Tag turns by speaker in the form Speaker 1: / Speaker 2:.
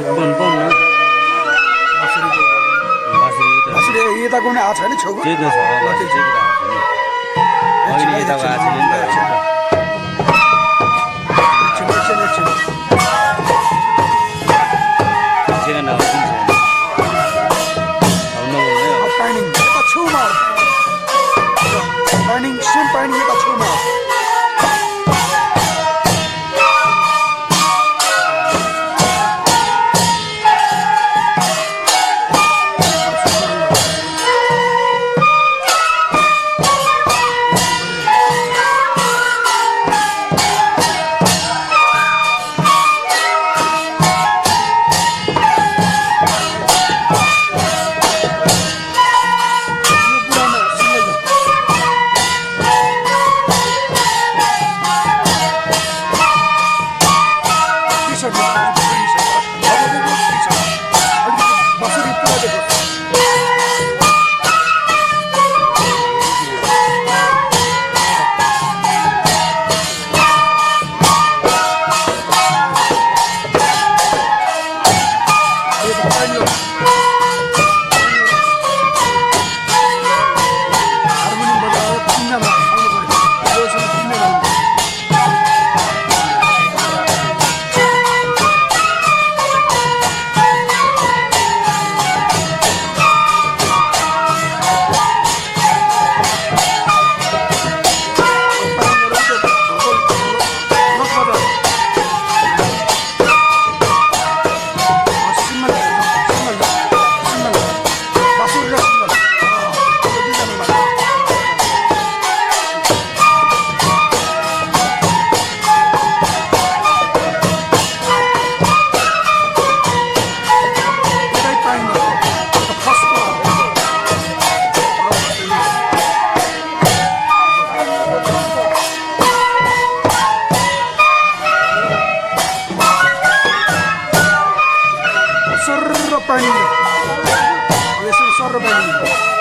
Speaker 1: पन न
Speaker 2: बाँसुरी यता कुनै आएको छैन छेउमा
Speaker 1: त्यही त छ अहिले यताको आएको छैन नि त सेकेन्ड हाउस पनि छैन अब नबोल्नु है
Speaker 2: पाइनिङ यता छेउमा पाइनिङ सेम पाइनिङ यता छेउमा Sorro panin. Oleh sorro panin.